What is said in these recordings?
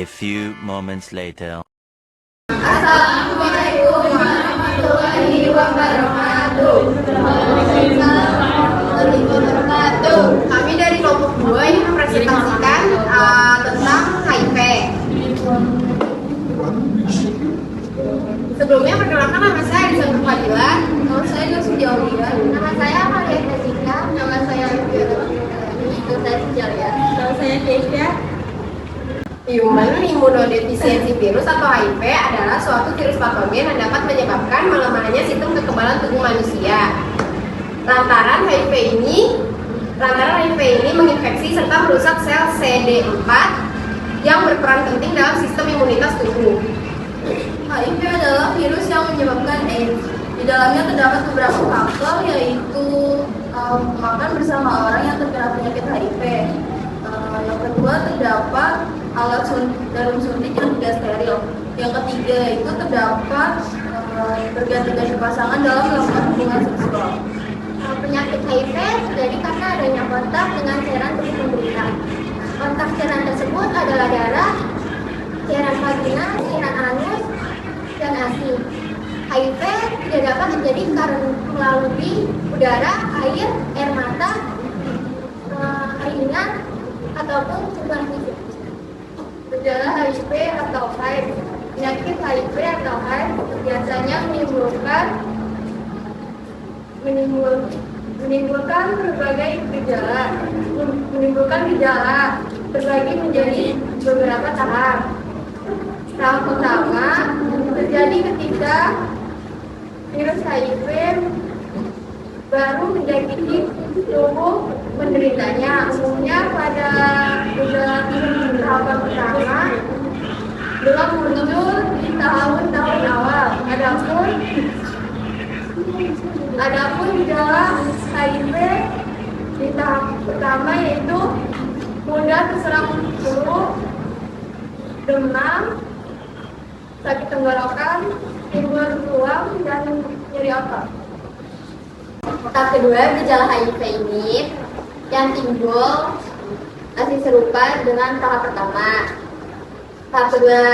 few moments later. Assalamualaikum warahmatullahi wabarakatuh. Kami dari kelompok 2 ini mempresentasikan tentang HIV. Sebelumnya perkenalkan, nama saya Aisyah Fadila. Nama saya Yusuf Jaulia. Nama saya Maria Jessica. Nama saya Livia. Nama saya Cijalia. Nama saya Keisha. Human immunodefisiency virus atau HIV adalah suatu virus patogen yang dapat menyebabkan melemahnya sistem kekebalan tubuh manusia. Lantaran HIV ini menginfeksi serta merusak sel CD4 yang berperan penting dalam sistem imunitas tubuh. HIV adalah virus yang menyebabkan AIDS. Di dalamnya terdapat beberapa faktor, yaitu makan bersama orang yang terkena penyakit HIV. Yang kedua, terdapat alat jarum suntik yang tidak steril. Yang ketiga, itu terdapat berganti-ganti pasangan dalam melakukan hubungan seksual. Penyakit HIV terjadi karena adanya kontak dengan cairan tubuh penderita. Kontak cairan tersebut adalah darah, cairan vagina, cairan anus, dan ASI. HIV tidak dapat terjadi karena melalui udara, air mata, ringan, ataupun sentuhan fisik. Gejala HIV atau AIDS. Penyakit HIV atau AIDS biasanya menimbulkan berbagai gejala. Terbagi menjadi beberapa tahap. Tahap pertama terjadi ketika virus HIV baru menjangkiti tubuh penderitanya. Umumnya pada tahapan pertama belum muncul di tahun-tahun awal. Adapun gejala HIV di tahap pertama yaitu mudah terserang flu, demam, sakit tenggorokan, timbul ruam, dan nyeri otot. Tahap kedua, gejala HIV ini yang timbul masih serupa dengan tahap pertama. Tahap kedua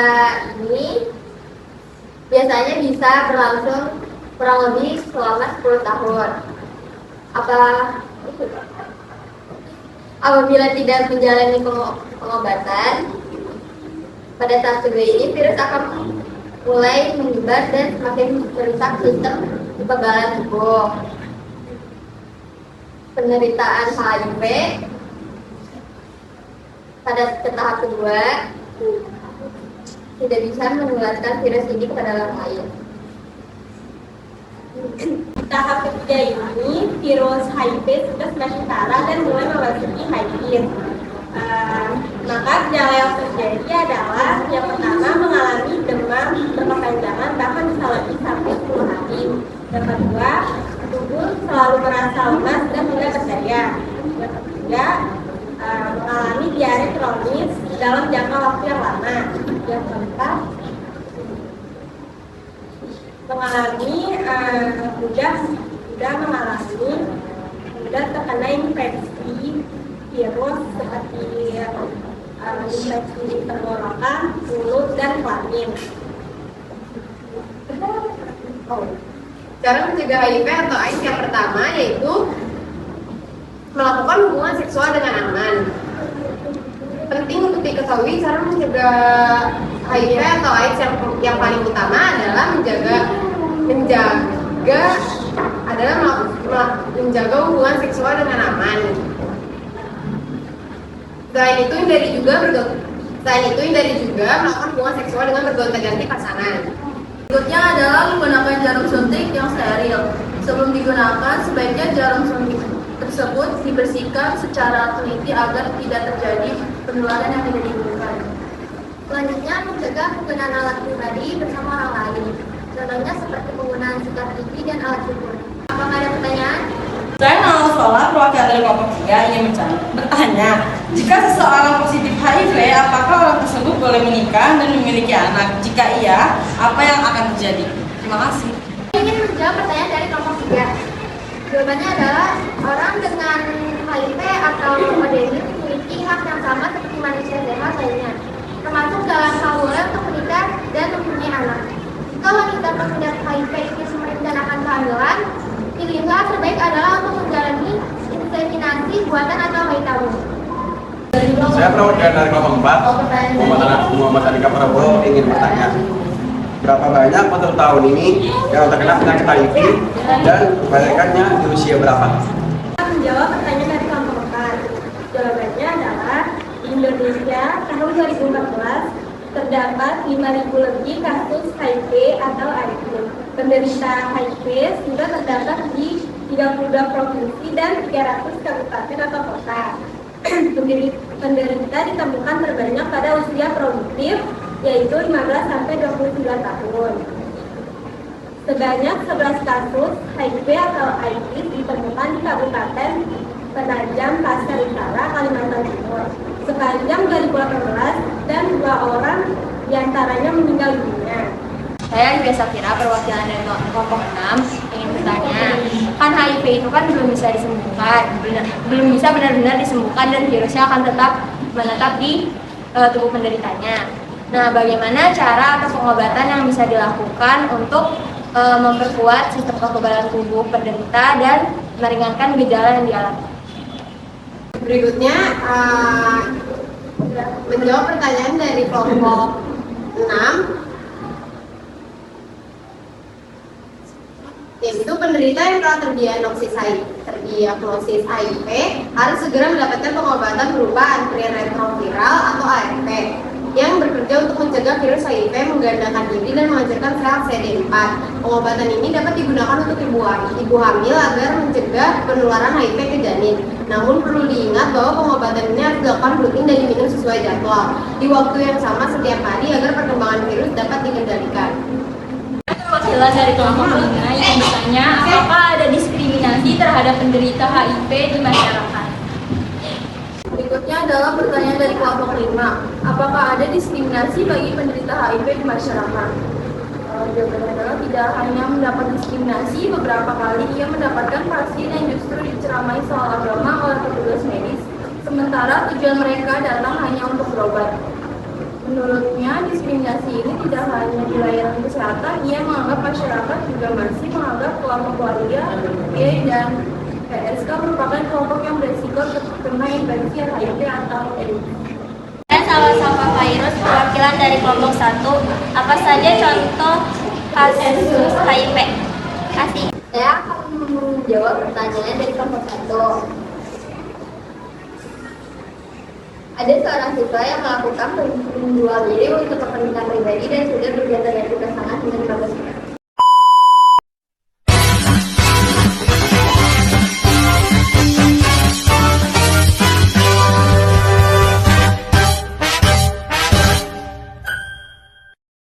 ini biasanya bisa berlangsung kurang lebih selama 10 tahun. Apabila tidak menjalani pengobatan, pada tahap kedua ini virus akan mulai menyebar dan semakin merusak sistem kekebalan tubuh. Penderitaan HIV pada tahap kedua tidak bisa menularkan virus ini kepada orang lain. Di tahap ketiga ini, virus HIV sudah semakin parah dan mulai memasuki HIV. Maka gejala yang terjadi adalah yang pertama mengalami demam berkepanjangan bahkan bisa lebih sampai 10 hari. Yang kedua, tubuh selalu merasa lemas dan mudah berdaya. Yang ketiga, mengalami diare kronis dalam jangka waktu yang lama. Yang keempat, mengalami mudah terkena infeksi virus seperti infeksi tenggorokan, mulut, dan kelamin. Cara mencegah HIV atau AIDS yang pertama yaitu melakukan hubungan seksual dengan aman. Penting untuk diketahui cara mencegah HIV atau AIDS yang paling utama adalah menjaga hubungan seksual dengan aman. Selain itu hindari juga melakukan hubungan seksual dengan bergonta-ganti pasangan. Berikutnya adalah menggunakan jarum suntik yang steril. Sebelum digunakan, sebaiknya jarum suntik tersebut dibersihkan secara teliti agar tidak terjadi penularan yang tidak diinginkan. Selanjutnya, mencegah penggunaan alat pribadi bersama orang lain. Contohnya seperti penggunaan sikat gigi dan alat cukur. Apakah ada pertanyaan? Saya Nala Sola, perwakilan dari kelompok 3 ingin bertanya, jika seseorang positif HIV, apakah orang tersebut boleh menikah dan memiliki anak? Jika iya, apa yang akan terjadi? Terima kasih. Saya ingin menjawab pertanyaan dari kelompok 3. Jawabannya adalah orang dengan HIV atau ODP memiliki hak yang sama seperti manusia sehat lainnya, termasuk segala hal boleh untuk menikah dan mempunyai anak. Jika wanita pengidap HIV ingin merencanakan kehamilan, pilihan terbaik adalah untuk menjalani inseminasi buatan atau bayi tabung. Saya perwakilan dari kelompok 4, Muhammad Andika Prabowo ingin bertanya, berapa banyak untuk tahun ini yang terkena penyakit HIV dan kebanyakannya di usia berapa? Menjawab pertanyaan dari kelompok 4. Jawabannya adalah di Indonesia tahun 2014 terdapat 5.000 lebih kasus HIV atau AIDS. Penderita HIV sudah terdapat di 32 provinsi dan 300 kabupaten atau kota. Penderita ditemukan terbanyak pada usia produktif, yaitu 15 sampai 29 tahun. Sebanyak 11 kasus HIV atau AIDS ditemukan di Kabupaten Penajam Pasar Utara, Kalimantan Timur sepanjang 2018 dan 2 orang diantaranya meninggal dunia. Saya Yulia Safira, perwakilan dari kelompok 6, ingin bertanya, kan HIV itu kan belum bisa disembuhkan, belum bisa benar-benar disembuhkan dan virusnya akan tetap menetap di tubuh penderitanya. Nah, bagaimana cara atau pengobatan yang bisa dilakukan untuk memperkuat sistem kekebalan tubuh penderita dan meringankan gejala yang dialami? Berikutnya menjawab pertanyaan dari kelompok 6, yaitu penderita yang telah terdiagnosis HIV harus segera mendapatkan pengobatan berupa antiretroviral atau ART yang bekerja untuk mencegah virus HIV menggandakan diri dan menghancurkan sel CD4. Pengobatan ini dapat digunakan untuk ibu hamil agar mencegah penularan HIV ke janin. Namun perlu diingat bahwa pengobatan ini harus dilakukan rutin dan diminum sesuai jadwal di waktu yang sama setiap hari agar perkembangan virus dapat dikendalikan. Perwakilan dari kelompok 5 yang bertanya, apakah ada diskriminasi terhadap penderita HIV di masyarakat? Berikutnya adalah pertanyaan dari kelompok 5. Apakah ada diskriminasi bagi penderita HIV di masyarakat? Jawabannya adalah tidak hanya mendapat diskriminasi, beberapa kali ia mendapatkan pasien yang justru diceramai soal agama oleh petugas medis, sementara tujuan mereka datang hanya untuk berobat. Menurutnya, diskriminasi ini tidak hanya di layanan kesehatan, ia menganggap masyarakat juga masih menganggap kelompok waria, gay, dan PSK merupakan kelompok yang beresiko terkena infeksi HIV atau AIDS. Saya sama-sama virus perwakilan dari kelompok 1. Apa saja contoh kasus HIV? Kasih. Saya akan menjawab pertanyaan dari kelompok 1. Ada seorang siswa yang melakukan penjual diri untuk kepentingan pribadi dan sudah berjasa dari pasangan dengan 15